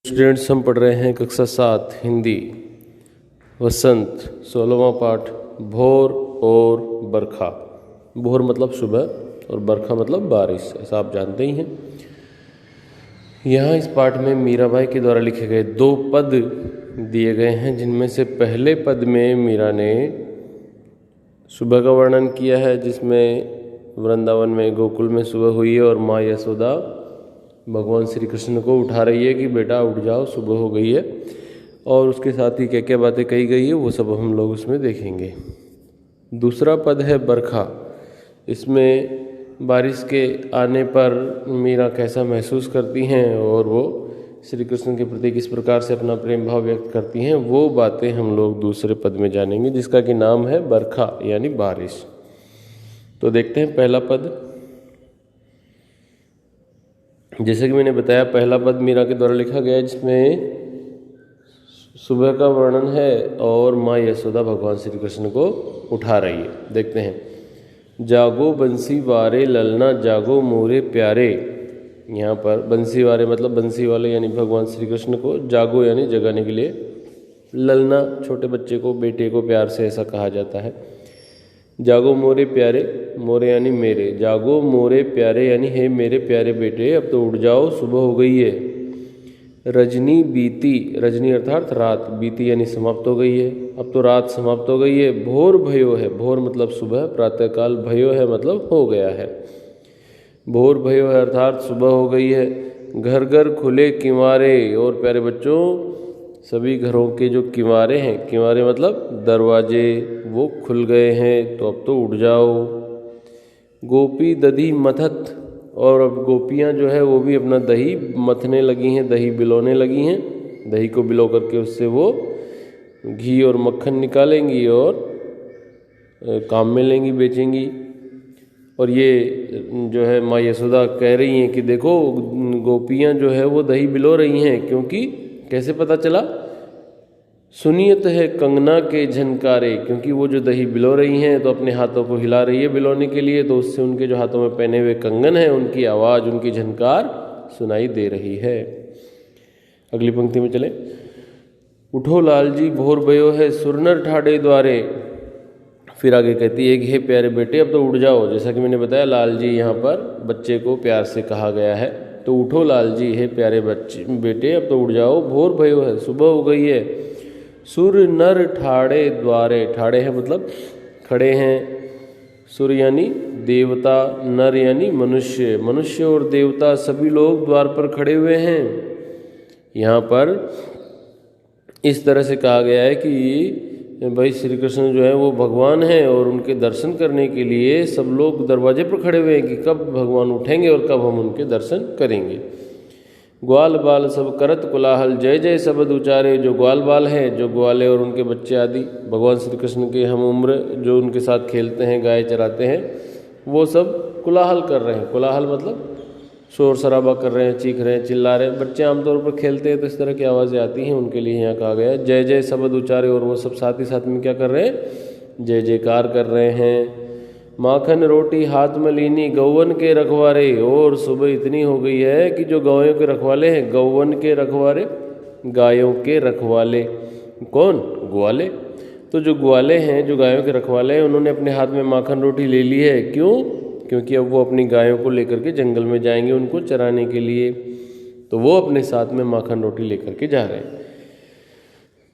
Students, हम पढ़ रहे हैं कक्षा 7 हिंदी वसंत 16वां पाठ भोर और बरखा। भोर मतलब सुबह और बरखा मतलब बारिश, ऐसा आप जानते ही हैं। यहाँ इस पाठ में मीराबाई के द्वारा लिखे गए 2 पद दिए गए हैं, जिनमें से पहले पद में मीरा ने सुबह का वर्णन किया है, जिसमें वृंदावन में गोकुल में सुबह हुई है और माँ यशोदा भगवान श्री कृष्ण को उठा रही है कि बेटा उठ जाओ, सुबह हो गई है। और उसके साथ ही क्या क्या बातें कही गई है वो सब हम लोग उसमें देखेंगे। दूसरा पद है बरखा। इसमें बारिश के आने पर मीरा कैसा महसूस करती हैं और वो श्री कृष्ण के प्रति किस प्रकार से अपना प्रेम भाव व्यक्त करती हैं, वो बातें हम लोग दूसरे पद में जानेंगे, जिसका कि नाम है बरखा यानी बारिश। तो देखते हैं पहला पद। जैसे कि मैंने बताया, पहला पद मीरा के द्वारा लिखा गया है, जिसमें सुबह का वर्णन है और माँ यशोदा भगवान श्री कृष्ण को उठा रही है। देखते हैं, जागो बंसी वारे ललना जागो मोरे प्यारे। यहाँ पर बंसी वारे मतलब बंसी वाले यानी भगवान श्री कृष्ण को, जागो यानी जगाने के लिए, ललना छोटे बच्चे को, बेटे को प्यार से ऐसा कहा जाता है। जागो मोरे प्यारे, मोरे यानी मेरे, जागो मोरे प्यारे यानी हे मेरे प्यारे बेटे, अब तो उठ जाओ, सुबह हो गई है। रजनी बीती, रजनी अर्थात रात, बीती यानी समाप्त हो गई है, अब तो रात समाप्त हो गई है। भोर भयो है, भोर मतलब सुबह, प्रातःकाल, भयो है मतलब हो गया है। भोर भयो है अर्थात सुबह हो गई है। घर घर खुले किवारे, और प्यारे बच्चों सभी घरों के जो किवारे हैं, किवारे मतलब दरवाजे, वो खुल गए हैं, तो अब तो उठ जाओ। गोपी दधी मथत, और अब गोपियाँ जो है वो भी अपना दही मथने लगी हैं, दही बिलोने लगी हैं। दही को बिलो करके उससे वो घी और मक्खन निकालेंगी और काम में लेंगी, बेचेंगी। और ये जो है माँ यशोदा कह रही हैं कि देखो गोपियाँ जो है वो दही बिलो रही हैं, क्योंकि कैसे पता चला, सुनियत है कंगना के झनकारे, क्योंकि वो जो दही बिलो रही हैं तो अपने हाथों को हिला रही है बिलोने के लिए, तो उससे उनके जो हाथों में पहने हुए कंगन है उनकी आवाज़, उनकी झनकार सुनाई दे रही है। अगली पंक्ति में चले। उठो लाल जी भोर भयो है सुरनर ठाड़े द्वारे। फिर आगे कहती है कि हे प्यारे बेटे, अब तो उठ जाओ। जैसा कि मैंने बताया, लाल जी यहाँ पर बच्चे को प्यार से कहा गया है। तो उठो लाल जी, हे प्यारे बच्चे बेटे, अब तो उठ जाओ, भोर भयो है, सुबह हो गई है। सुर नर ठाड़े द्वारे, ठाड़े हैं मतलब खड़े हैं। सुर यानी देवता, नर यानी मनुष्य, मनुष्य और देवता सभी लोग द्वार पर खड़े हुए हैं। यहाँ पर इस तरह से कहा गया है कि भाई श्री कृष्ण जो है वो भगवान हैं और उनके दर्शन करने के लिए सब लोग दरवाजे पर खड़े हुए हैं कि कब भगवान उठेंगे और कब हम उनके दर्शन करेंगे। ग्वाल बाल सब करत कोलाहल, जय जय शब्द उचारे। जो ग्वाल बाल हैं, जो ग्वाले और उनके बच्चे आदि भगवान श्री कृष्ण के हम उम्र जो उनके साथ खेलते हैं, गाय चराते हैं, वो सब कोलाहल कर रहे हैं। कोलाहल मतलब शोर शराबा कर रहे हैं, चीख रहे हैं, चिल्ला रहे हैं। बच्चे आमतौर पर खेलते हैं तो इस तरह की आवाज़ें आती हैं, उनके लिए यहाँ कहा गया है जय जय शब्द उचारे। और वो सब साथ ही साथ में क्या कर रहे हैं, जय जयकार कर रहे हैं। माखन रोटी हाथ में लीनी गौवन के रखवारे, और सुबह इतनी हो गई है कि जो गायों के रखवाले हैं, गौवन के रखवारे, गायों के रखवाले कौन, ग्वाले। तो जो ग्वाले हैं, जो गायों के रखवाले हैं, उन्होंने अपने हाथ में माखन रोटी ले ली है। क्यों? क्योंकि अब वो अपनी गायों को लेकर के जंगल में जाएंगे उनको चराने के लिए, तो वो अपने साथ में माखन रोटी लेकर के जा रहे हैं।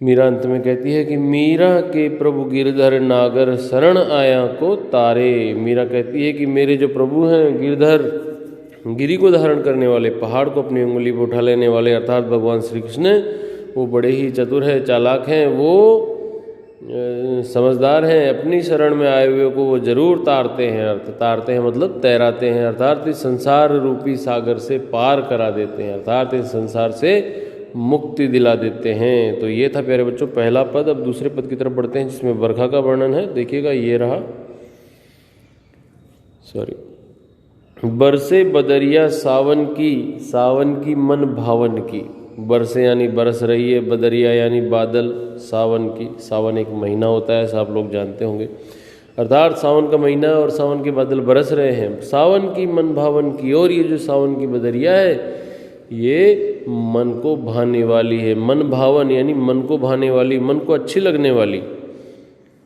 मीरा अंत में कहती है कि मीरा के प्रभु गिरधर नागर शरण आया को तारे। मीरा कहती है कि मेरे जो प्रभु हैं गिरधर, गिरी को धारण करने वाले, पहाड़ को अपनी उंगली पर उठा लेने वाले, अर्थात भगवान श्री कृष्ण, वो बड़े ही चतुर हैं, चालाक हैं, वो समझदार हैं। अपनी शरण में आए हुए को वो जरूर तारते हैं। अर्थ तारते हैं मतलब तैराते हैं, अर्थात इस संसार रूपी सागर से पार करा देते हैं, अर्थात इस संसार से मुक्ति दिला देते हैं। तो ये था प्यारे बच्चों पहला पद। अब दूसरे पद की तरफ बढ़ते हैं, जिसमें बरखा का वर्णन है। देखिएगा, ये रहा, बरसे बदरिया सावन की, सावन की मन भावन की। बरसे यानी बरस रही है, बदरिया यानी बादल, सावन की, सावन एक महीना होता है, ऐसा आप लोग जानते होंगे। अर्थात सावन का महीना और सावन के बादल बरस रहे हैं। सावन की मन भावन की, और ये जो सावन की बदरिया है ये मन को भाने वाली है। मन भावन यानी मन को भाने वाली, मन को अच्छी लगने वाली।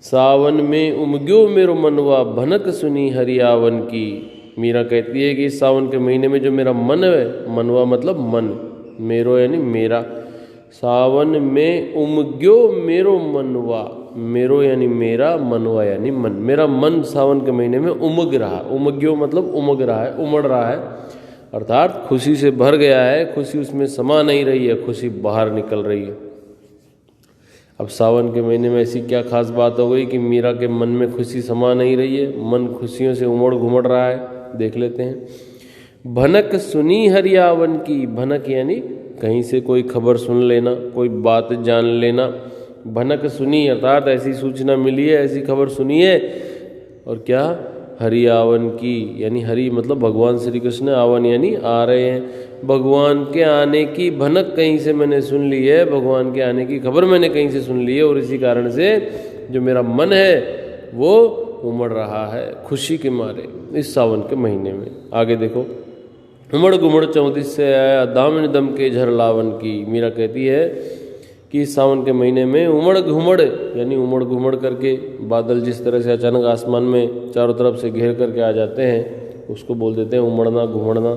सावन में उमग्यो मेरो मनवा, भनक सुनी हरियावन की। मीरा कहती है कि सावन के महीने में जो मेरा मन है, मनवा मतलब मन, मेरो यानी मेरा, सावन में उमग्यो मेरो मनवा, मेरो यानी मेरा, मनवा यानी मन, मेरा मन सावन के महीने में उमग रहा। उमग्यो मतलब उमग रहा है, उमड़ रहा है, अर्थात खुशी से भर गया है। खुशी उसमें समा नहीं रही है, खुशी बाहर निकल रही है। अब सावन के महीने में ऐसी क्या खास बात हो गई कि मीरा के मन में खुशी समा नहीं रही है, मन खुशियों से उमड़ घुमड़ रहा है? देख लेते हैं। भनक सुनी हरियावन की, भनक यानी कहीं से कोई खबर सुन लेना, कोई बात जान लेना। भनक सुनी अर्थात ऐसी सूचना मिली है, ऐसी खबर सुनी है। और क्या? हरियावन की, यानी हरि मतलब भगवान श्री कृष्ण, आवन यानी आ रहे हैं। भगवान के आने की भनक कहीं से मैंने सुन ली है, भगवान के आने की खबर मैंने कहीं से सुन ली है, और इसी कारण से जो मेरा मन है वो उमड़ रहा है खुशी के मारे इस सावन के महीने में। आगे देखो। उमड़ घुमड़ 34 से आया, दामन दम के झर लावन की। मीरा कहती है कि सावन के महीने में उमड़ घुमड़ यानी उमड़ घुमड़ करके बादल जिस तरह से अचानक आसमान में चारों तरफ से घेर करके आ जाते हैं, उसको बोल देते हैं उमड़ना घुमड़ना।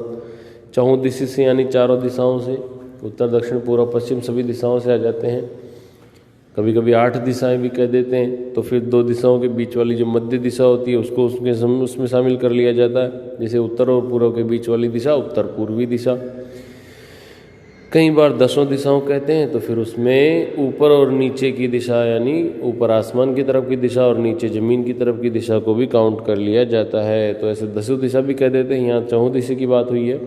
34 से यानी चारों दिशाओं से, उत्तर दक्षिण पूर्व पश्चिम सभी दिशाओं से आ जाते हैं। कभी कभी 8 दिशाएं भी कह देते हैं, तो फिर 2 दिशाओं के बीच वाली जो मध्य दिशा होती है उसको उसमें शामिल कर लिया जाता है। जैसे उत्तर और पूर्व के बीच वाली दिशा उत्तर पूर्वी दिशा। कई बार 10 दिशाओं कहते हैं, तो फिर उसमें ऊपर और नीचे की दिशा यानी ऊपर आसमान की तरफ की दिशा और नीचे ज़मीन की तरफ की दिशा को भी काउंट कर लिया जाता है। तो ऐसे 10 दिशा भी कह देते हैं। यहाँ 4 दिशा की बात हुई है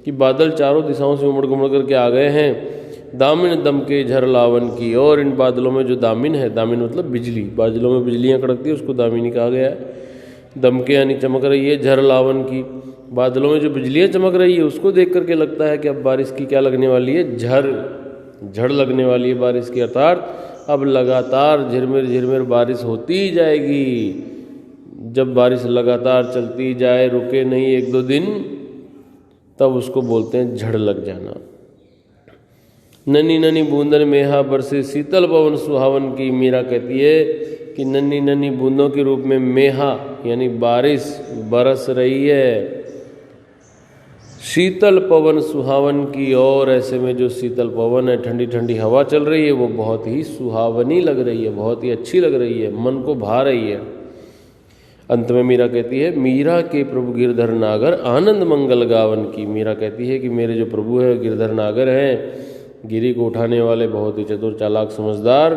कि बादल चारों दिशाओं से उमड़ घुमड़ करके आ गए हैं। दामिन दम के झर लावन की, और इन बादलों में जो दामिन है, दामिन मतलब बिजली, बादलों में बिजलियाँ कड़कती है उसको दामिनी कहा गया है। दम के यानी चमक रही है, झर लावन की, बादलों में जो बिजलियाँ चमक रही है उसको देख करके लगता है कि अब बारिश की क्या लगने वाली है, झड़ लगने वाली है बारिश की। अर्थात अब लगातार झिरमिर झिरमिर बारिश होती ही जाएगी। जब बारिश लगातार चलती जाए, रुके नहीं 1-2 दिन, तब उसको बोलते हैं झड़ लग जाना। नन्ही नन्ही बूंदन मेहा बरसे शीतल पवन सुहावन की। मीरा कहती है कि नन्ही नन्ही बूंदों के रूप में मेहा यानी बारिश बरस रही है, शीतल पवन सुहावन की। और ऐसे में जो शीतल पवन है, ठंडी ठंडी हवा चल रही है, वो बहुत ही सुहावनी लग रही है, बहुत ही अच्छी लग रही है, मन को भा रही है। अंत में मीरा कहती है, मीरा के प्रभु गिरधर नागर आनंद मंगल गावन की। मीरा कहती है कि मेरे जो प्रभु है गिरधर नागर हैं, गिरी को उठाने वाले, बहुत ही चतुर चालाक समझदार,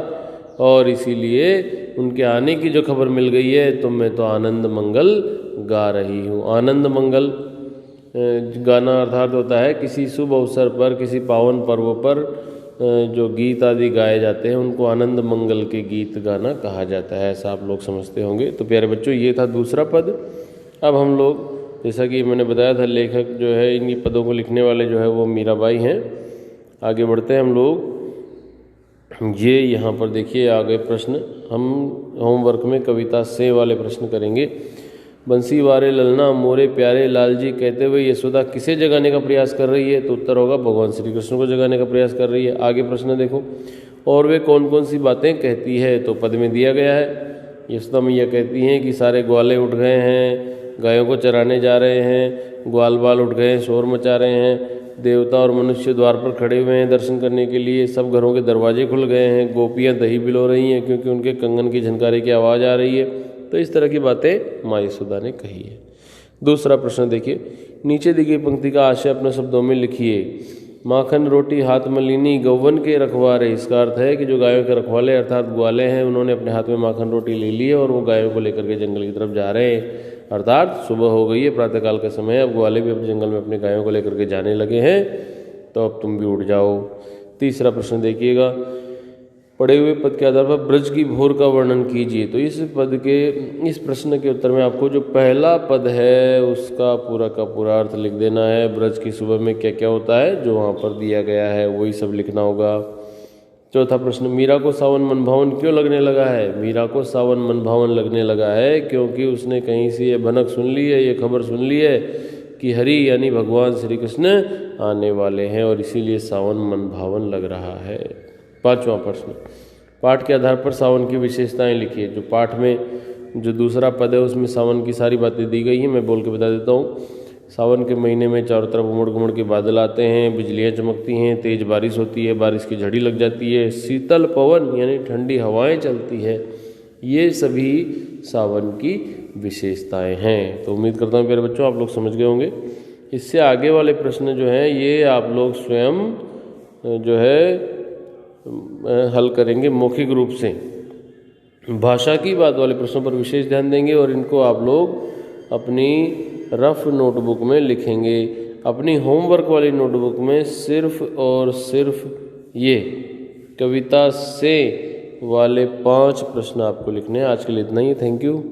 और इसीलिए उनके आने की जो खबर मिल गई है तो मैं तो आनंद मंगल गा रही हूँ। आनंद मंगल गाना अर्थात होता है किसी शुभ अवसर पर, किसी पावन पर्व पर जो गीत आदि गाए जाते हैं उनको आनंद मंगल के गीत गाना कहा जाता है, ऐसा आप लोग समझते होंगे। तो प्यारे बच्चों, ये था दूसरा पद। अब हम लोग, जैसा कि मैंने बताया था, लेखक जो है इन्हीं पदों को लिखने वाले जो है वो मीराबाई हैं। आगे बढ़ते हैं हम लोग। ये यहाँ पर देखिए आगे प्रश्न, हम होमवर्क में कविता से वाले प्रश्न करेंगे। बंसी वारे ललना मोरे प्यारे लाल जी कहते हुए यशोदा किसे जगाने का प्रयास कर रही है? तो उत्तर होगा भगवान श्री कृष्ण को जगाने का प्रयास कर रही है। आगे प्रश्न देखो, और वे कौन कौन सी बातें कहती है? तो पद में दिया गया है। यशोदा मैया कहती हैं कि सारे ग्वाले उठ गए हैं, गायों को चराने जा रहे हैं, ग्वाल बाल उठ गए हैं, शोर मचा रहे हैं, देवता और मनुष्य द्वार पर खड़े हुए हैं दर्शन करने के लिए, सब घरों के दरवाजे खुल गए हैं, गोपियाँ दही बिलो रही हैं क्योंकि उनके कंगन की झनकारे की आवाज़ आ रही है। तो इस तरह की बातें माँ यशोदा ने कही है। दूसरा प्रश्न देखिए, नीचे दी गई पंक्ति का आशय अपने शब्दों में लिखिए। माखन रोटी हाथ मलिनी गौवन के रखवारे। इसका अर्थ है कि जो गायों के रखवाले अर्थात ग्वाले हैं, उन्होंने अपने हाथ में माखन रोटी ले ली है और वो गायों को लेकर के जंगल की तरफ जा रहे हैं। अर्थात सुबह हो गई है, प्रातःकाल का समय है, अब ग्वाले भी अपने जंगल में अपने गायों को लेकर के जाने लगे हैं, तो अब तुम भी उठ जाओ। तीसरा प्रश्न देखिएगा, पढ़े हुए पद के आधार पर ब्रज की भोर का वर्णन कीजिए। तो इस प्रश्न के उत्तर में आपको जो पहला पद है उसका पूरा का पूरा अर्थ लिख देना है। ब्रज की सुबह में क्या क्या होता है जो वहाँ पर दिया गया है वही सब लिखना होगा। चौथा प्रश्न, मीरा को सावन मनभावन क्यों लगने लगा है? मीरा को सावन मनभावन लगने लगा है क्योंकि उसने कहीं से ये भनक सुन ली है, ये खबर सुन ली है कि हरि यानी भगवान श्री कृष्ण आने वाले हैं और इसीलिए सावन मन भावन लग रहा है। 5वां प्रश्न, पाठ के आधार पर सावन की विशेषताएं लिखिए। जो पाठ में जो दूसरा पद है उसमें सावन की सारी बातें दी गई हैं, मैं बोल के बता देता हूँ। सावन के महीने में चारों तरफ उमड़ घुमड़ के बादल आते हैं, बिजलियाँ चमकती हैं, तेज़ बारिश होती है, बारिश की झड़ी लग जाती है, शीतल पवन यानी ठंडी हवाएं चलती है। ये सभी सावन की विशेषताएं हैं। तो उम्मीद करता हूँ प्यारे बच्चों आप लोग समझ गए होंगे। इससे आगे वाले प्रश्न जो हैं ये आप लोग स्वयं जो है हल करेंगे मौखिक रूप से। भाषा की बात वाले प्रश्नों पर विशेष ध्यान देंगे और इनको आप लोग अपनी रफ नोटबुक में लिखेंगे। अपनी होमवर्क वाली नोटबुक में सिर्फ और सिर्फ ये कविता से वाले 5 प्रश्न आपको लिखने हैं। आज के लिए इतना ही। Thank you.